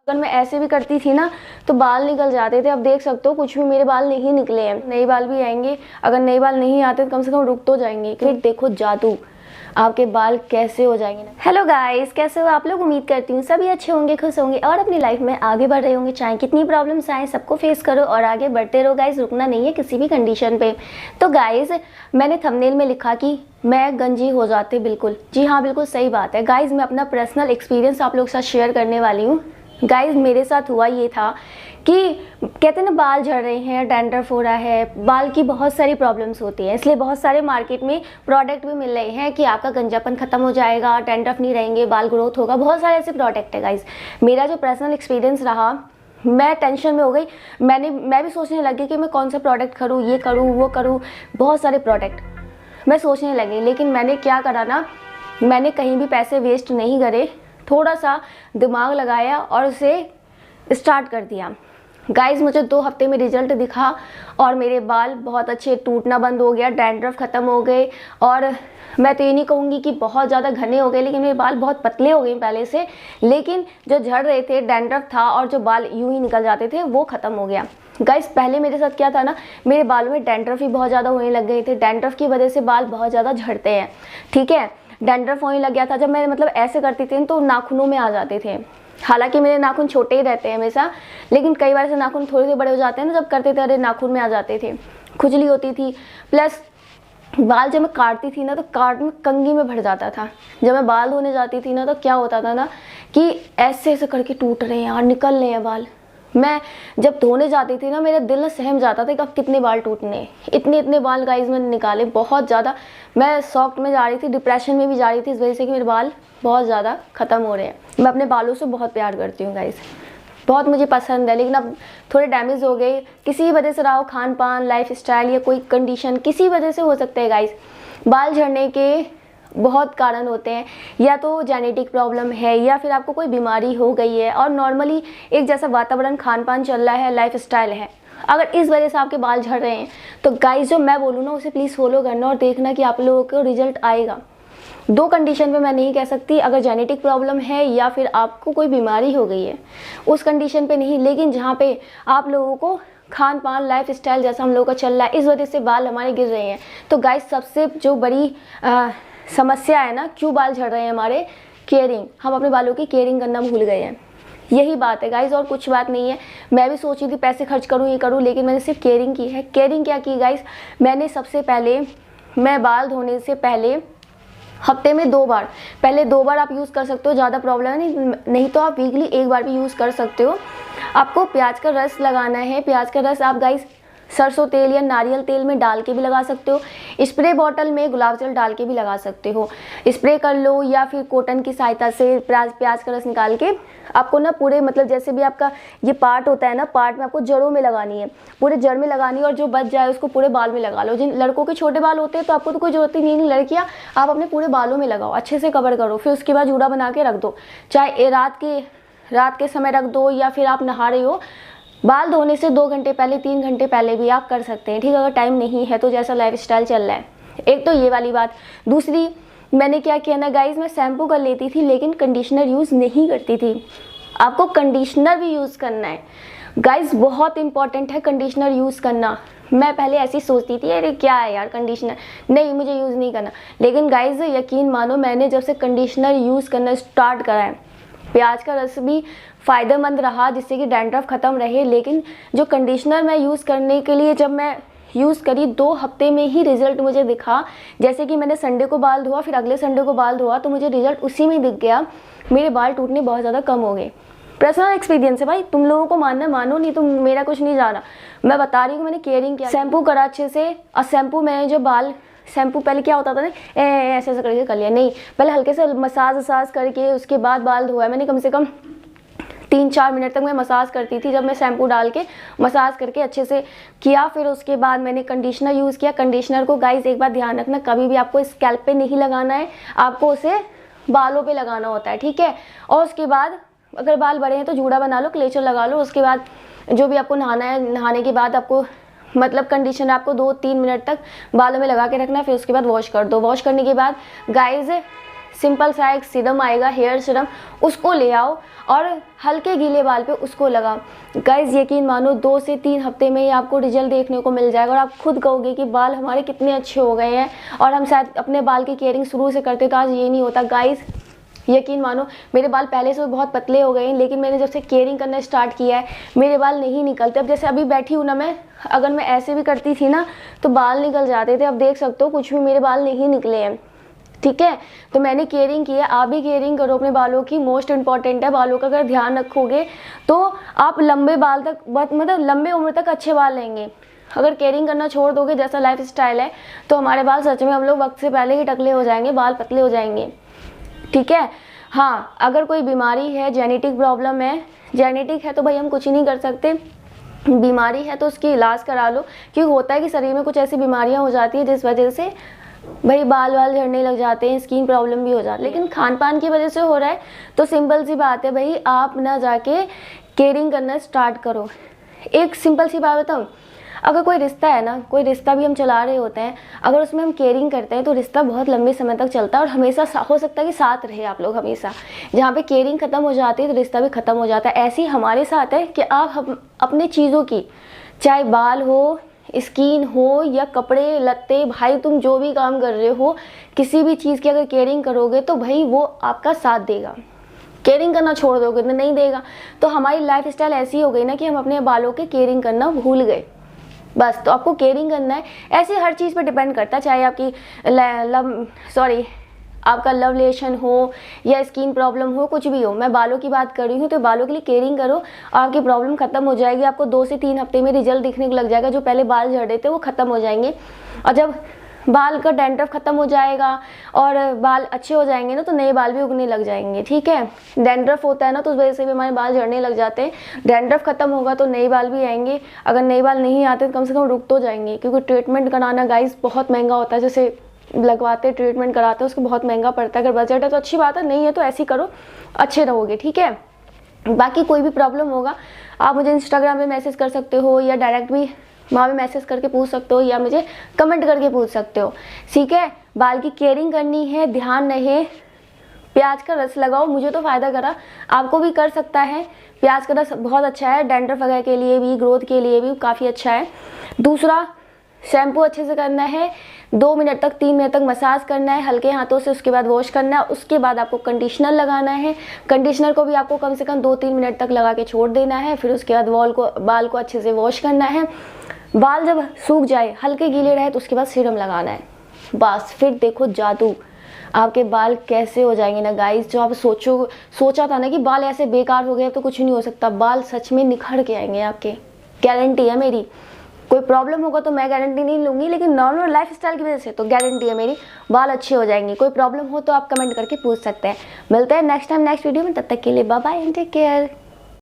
अगर मैं ऐसे भी करती थी ना तो बाल निकल जाते थे। अब देख सकते हो कुछ भी मेरे बाल नहीं निकले हैं। नए बाल भी आएंगे, अगर नए बाल नहीं आते तो कम से कम रुक तो जाएंगे। फिर देखो जादू, आपके बाल कैसे हो जाएंगे ना। हेलो गाइस, कैसे हो आप लोग? उम्मीद करती हूँ सभी अच्छे होंगे, खुश होंगे और अपनी लाइफ में आगे बढ़ रहे होंगे। चाहे कितनी प्रॉब्लम्स आए सबको फेस करो और आगे बढ़ते रहो गाइस, रुकना नहीं है किसी भी कंडीशन पे। तो गाइस मैंने थंबनेल में लिखा कि मैं गंजी हो जाती, बिल्कुल जी हाँ, बिल्कुल सही बात है गाइस। मैं अपना पर्सनल एक्सपीरियंस आप लोग के साथ शेयर करने वाली हूँ। गाइस मेरे साथ हुआ ये था कि कहते हैं ना बाल झड़ रहे हैं, डैंड्रफ हो रहा है, बाल की बहुत सारी प्रॉब्लम्स होती हैं। इसलिए बहुत सारे मार्केट में प्रोडक्ट भी मिल रहे हैं कि आपका गंजापन खत्म हो जाएगा, डैंड्रफ नहीं रहेंगे, बाल ग्रोथ होगा। बहुत सारे ऐसे प्रोडक्ट है गाइस। मेरा जो पर्सनल एक्सपीरियंस रहा, मैं टेंशन में हो गई। मैं भी सोचने लगी कि मैं कौन सा प्रोडक्ट करूँ, ये करूँ वो करूँ, बहुत सारे प्रोडक्ट मैं सोचने लगी। लेकिन मैंने क्या करा ना, मैंने कहीं भी पैसे वेस्ट नहीं करे, थोड़ा सा दिमाग लगाया और उसे स्टार्ट कर दिया। गाइस मुझे 2 हफ्ते में रिजल्ट दिखा और मेरे बाल बहुत अच्छे टूटना बंद हो गया, डैंड्रफ ख़त्म हो गए। और मैं तो ये नहीं कहूँगी कि बहुत ज़्यादा घने हो गए, लेकिन मेरे बाल बहुत पतले हो गए पहले से। लेकिन जो झड़ रहे थे, डैंड्रफ था और जो बाल यूं ही निकल जाते थे वो ख़त्म हो गया। गाइस पहले मेरे साथ क्या था ना, मेरे बालों में डैंड्रफ ही बहुत ज़्यादा होने लग गए थे। डैंड्रफ की वजह से बाल बहुत ज़्यादा झड़ते हैं, ठीक है। डैंड्रफ होने लग गया था जब मैं मतलब ऐसे करती थी तो नाखूनों में आ जाते थे। हालांकि मेरे नाखून छोटे ही रहते हैं हमेशा, लेकिन कई बार से नाखून थोड़े से बड़े हो जाते हैं ना, जब करते थे अरे नाखून में आ जाते थे, खुजली होती थी। प्लस बाल जब मैं काटती थी ना तो काट में कंघी में भर जाता था। जब मैं बाल धोने जाती थी ना तो क्या होता था ना कि ऐसे ऐसे करके टूट रहे हैं और निकल रहे हैं बाल। मैं जब धोने जाती थी ना मेरा दिल ना सहम जाता था कि अब कितने बाल टूटने, इतने इतने बाल गाइस मैंने निकाले, बहुत ज़्यादा। मैं शॉक में जा रही थी, डिप्रेशन में भी जा रही थी इस वजह से कि मेरे बाल बहुत ज़्यादा ख़त्म हो रहे हैं। मैं अपने बालों से बहुत प्यार करती हूँ गाइस, बहुत मुझे पसंद है। लेकिन अब थोड़े डैमेज हो गए, किसी वजह से रहा हो, खान पान, लाइफ स्टाइल या कोई कंडीशन, किसी वजह से हो सकता है गाइस। बाल झड़ने के बहुत कारण होते हैं, या तो जेनेटिक प्रॉब्लम है या फिर आपको कोई बीमारी हो गई है और नॉर्मली एक जैसा वातावरण, खान पान चल रहा है, लाइफ स्टाइल है। अगर इस वजह से आपके बाल झड़ रहे हैं तो गाइस जो मैं बोलूँ ना उसे प्लीज़ फॉलो करना और देखना कि आप लोगों को रिजल्ट आएगा। 2 कंडीशन पे मैं नहीं कह सकती, अगर जेनेटिक प्रॉब्लम है या फिर आपको कोई बीमारी हो गई है उस कंडीशन पे नहीं, लेकिन जहाँ पे आप लोगों को खान पान, लाइफ स्टाइल जैसा हम लोगों का चल रहा है, इस वजह से बाल हमारे गिर रहे हैं। तो गाइस सबसे जो बड़ी समस्या है ना, क्यों बाल झड़ रहे हैं हमारे, केयरिंग। हम अपने बालों की केयरिंग करना भूल गए हैं, यही बात है गाइस, और कुछ बात नहीं है। मैं भी सोची थी पैसे खर्च करूँ, ये करूँ, लेकिन मैंने सिर्फ केयरिंग की है। केयरिंग क्या की गाइस, मैंने सबसे पहले, मैं बाल धोने से पहले हफ्ते में 2 बार, पहले 2 बार आप यूज़ कर सकते हो, ज़्यादा प्रॉब्लम नहीं तो आप वीकली 1 बार भी यूज़ कर सकते हो। आपको प्याज का रस लगाना है। प्याज का रस आप गाइस सरसों तेल या नारियल तेल में डाल के भी लगा सकते हो, स्प्रे बॉटल में गुलाब जल डाल के भी लगा सकते हो, स्प्रे कर लो, या फिर कॉटन की सहायता से प्याज का रस निकाल के आपको ना पूरे मतलब जैसे भी आपका ये पार्ट होता है ना, पार्ट में आपको जड़ों में लगानी है, पूरे जड़ में लगानी है, और जो बच जाए उसको पूरे बाल में लगा लो। जिन लड़कों के छोटे बाल होते हैं तो आपको तो कोई जरूरत ही नहीं, लड़कियाँ आप अपने पूरे बालों में लगाओ, अच्छे से कवर करो। फिर उसके बाद जूड़ा बना के रख दो, चाहे रात के समय रख दो या फिर आप नहा रहे हो, बाल धोने से 2 घंटे पहले, 3 घंटे पहले भी आप कर सकते हैं, ठीक है। अगर टाइम नहीं है तो जैसा लाइफ स्टाइल चल रहा है। एक तो ये वाली बात। दूसरी मैंने क्या किया ना गाइज, मैं शैम्पू कर लेती थी लेकिन कंडीशनर यूज़ नहीं करती थी। आपको कंडीशनर भी यूज़ करना है गाइज, बहुत इंपॉर्टेंट है कंडीशनर यूज़ करना। मैं पहले ऐसी सोचती थी अरे क्या है यार कंडीशनर, नहीं मुझे यूज़ नहीं करना। लेकिन गाइज यकीन मानो, मैंने जब से कंडीशनर यूज़ करना स्टार्ट करा है, प्याज का रस भी फ़ायदेमंद रहा जिससे कि डैंड्रफ ख़त्म रहे। लेकिन जो कंडीशनर मैं यूज़ करने के लिए जब मैं यूज़ करी, 2 हफ्ते में ही रिज़ल्ट मुझे दिखा। जैसे कि मैंने संडे को बाल धोआ, फिर अगले संडे को बाल धोआ, तो मुझे रिज़ल्ट उसी में दिख गया। मेरे बाल टूटने बहुत ज़्यादा कम हो गए। पर्सनल एक्सपीरियंस है भाई, तुम लोगों को मानना मानो, नहीं तो मेरा कुछ नहीं जाना। मैं बता रही हूँ मैंने केयरिंग किया, शैम्पू करा अच्छे से। और शैम्पू में जो बाल, शैम्पू पहले क्या होता था ना, ऐसे ऐसे करके कर लिया, नहीं, पहले हल्के से मसाज करके उसके बाद बाल धोया मैंने। कम से कम 3-4 मिनट तक मैं मसाज करती थी, जब मैं शैम्पू डाल के मसाज करके अच्छे से किया। फिर उसके बाद मैंने कंडीशनर यूज़ किया। कंडीशनर को गाइस एक बात ध्यान रखना, कभी भी आपको स्कैल्प पे नहीं लगाना है, आपको उसे बालों पे लगाना होता है, ठीक है। और उसके बाद अगर बाल बड़े हैं तो जूड़ा बना लो, क्लेचर लगा लो। उसके बाद जो भी आपको नहाना है, नहाने के बाद आपको मतलब कंडीशनर आपको 2-3 मिनट तक बालों में लगा के रखना है। फिर उसके बाद वॉश कर दो। वॉश करने के बाद गाइस सिंपल सा एक सीरम आएगा, हेयर सीरम, उसको ले आओ और हल्के गीले बाल पे उसको लगाओ। गाइज यकीन मानो 2 से 3 हफ्ते में ही आपको रिजल्ट देखने को मिल जाएगा और आप खुद कहोगे कि बाल हमारे कितने अच्छे हो गए हैं। और हम शायद अपने बाल की केयरिंग शुरू से करते तो आज ये नहीं होता। गाइज यकीन मानो मेरे बाल पहले से बहुत पतले हो गए हैं, लेकिन मैंने जब से केयरिंग करना स्टार्ट किया है मेरे बाल नहीं निकलते। अब जैसे अभी बैठी हूँ ना मैं, अगर मैं ऐसे भी करती थी ना तो बाल निकल जाते थे। अब देख सकते हो कुछ भी मेरे बाल नहीं निकले हैं, ठीक है। तो मैंने केयरिंग की है, आप भी केयरिंग करो अपने बालों की, मोस्ट इंपॉर्टेंट है। बालों का अगर ध्यान रखोगे तो आप लंबे बाल तक मतलब लंबे उम्र तक अच्छे बाल लेंगे। अगर केयरिंग करना छोड़ दोगे, जैसा लाइफ स्टाइल है, तो हमारे बाल सच में हम लोग वक्त से पहले ही टकले हो जाएंगे, बाल पतले हो जाएंगे, ठीक है। हाँ, अगर कोई बीमारी है, जेनेटिक प्रॉब्लम है, जेनेटिक है तो भाई हम कुछ ही नहीं कर सकते। बीमारी है तो उसकी इलाज करा लो, क्योंकि होता है कि शरीर में कुछ ऐसी बीमारियां हो जाती है जिस वजह से भाई बाल झड़ने लग जाते हैं, स्किन प्रॉब्लम भी हो जाती है। लेकिन खान पान की वजह से हो रहा है तो सिंपल सी बात है भाई, आप ना जाके केयरिंग करना स्टार्ट करो। एक सिंपल सी बात बताऊँ, अगर कोई रिश्ता है ना, कोई रिश्ता भी हम चला रहे होते हैं, अगर उसमें हम केयरिंग करते हैं तो रिश्ता बहुत लंबे समय तक चलता है और हमेशा हो सकता है कि साथ रहे आप लोग हमेशा। जहाँ पे केयरिंग खत्म हो जाती है तो रिश्ता भी खत्म हो जाता है। ऐसे ही हमारे साथ है कि आप अपने चीज़ों की, चाहे बाल हो, स्किन हो या कपड़े लत्ते, भाई तुम जो भी काम कर रहे हो, किसी भी चीज़ की अगर केयरिंग करोगे तो भाई वो आपका साथ देगा। केयरिंग करना छोड़ दोगे तो नहीं देगा। तो हमारी लाइफ स्टाइल ऐसी हो गई ना कि हम अपने बालों की केयरिंग करना भूल गए बस। तो आपको केयरिंग करना है, ऐसे हर चीज़ पे डिपेंड करता है, चाहे आपकी आपका लव रिलेशन हो या स्किन प्रॉब्लम हो, कुछ भी हो। मैं बालों की बात कर रही हूँ, तो बालों के लिए केयरिंग करो और आपकी प्रॉब्लम खत्म हो जाएगी। आपको 2 से 3 हफ्ते में रिजल्ट दिखने लग जाएगा। जो पहले बाल झड़ रहे थे वो खत्म हो जाएंगे, और जब बाल का डैंड्रफ खत्म हो जाएगा और बाल अच्छे हो जाएंगे ना तो नए बाल भी उगने लग जाएंगे, ठीक है। डैंड्रफ होता है ना तो उस वजह से भी हमारे बाल झड़ने लग जाते हैं। डैंड्रफ खत्म होगा तो नए बाल भी आएंगे। अगर नए बाल नहीं आते तो कम से कम रुक तो जाएंगे, क्योंकि ट्रीटमेंट कराना गाइस बहुत महंगा होता है। जैसे लगवाते ट्रीटमेंट कराते हैं उसको बहुत महंगा पड़ता है। अगर बजट है तो अच्छी बात है, नहीं है तो ऐसे करो, अच्छे रहोगे, ठीक है। बाकी कोई भी प्रॉब्लम होगा आप मुझे इंस्टाग्राम पे मैसेज कर सकते हो या डायरेक्ट भी वहाँ पे मैसेज करके पूछ सकते हो या मुझे कमेंट करके पूछ सकते हो, ठीक है। बाल की केयरिंग करनी है, ध्यान रहे। प्याज का रस लगाओ, मुझे तो फ़ायदा करा, आपको भी कर सकता है। प्याज का रस बहुत अच्छा है, डैंड्रफ वगैरह के लिए भी, ग्रोथ के लिए भी काफ़ी अच्छा है। दूसरा, शैम्पू अच्छे से करना है, 2 मिनट तक 3 मिनट तक मसाज करना है हल्के हाथों से, उसके बाद वॉश करना है। उसके बाद आपको कंडीशनर लगाना है। कंडीशनर को भी आपको कम से कम 2-3 मिनट तक लगा के छोड़ देना है। फिर उसके बाद बाल को अच्छे से वॉश करना है। बाल जब सूख जाए, हल्के गीले रहे, तो उसके बाद सीरम लगाना है, बस। फिर देखो जादू, आपके बाल कैसे हो जाएंगे ना गाइस। जो आप सोचा था ना कि बाल ऐसे बेकार हो गए, तो कुछ नहीं हो सकता। बाल सच में निखर के आएंगे आपके, गारंटी है मेरी। कोई प्रॉब्लम होगा तो मैं गारंटी नहीं लूँगी, लेकिन नॉर्मल लाइफ स्टाइल की वजह से तो गारंटी है मेरी, बाल अच्छे हो जाएंगे। कोई प्रॉब्लम हो तो आप कमेंट करके पूछ सकते हैं। मिलते हैं नेक्स्ट टाइम नेक्स्ट वीडियो में, तब तक के लिए bye bye and take care.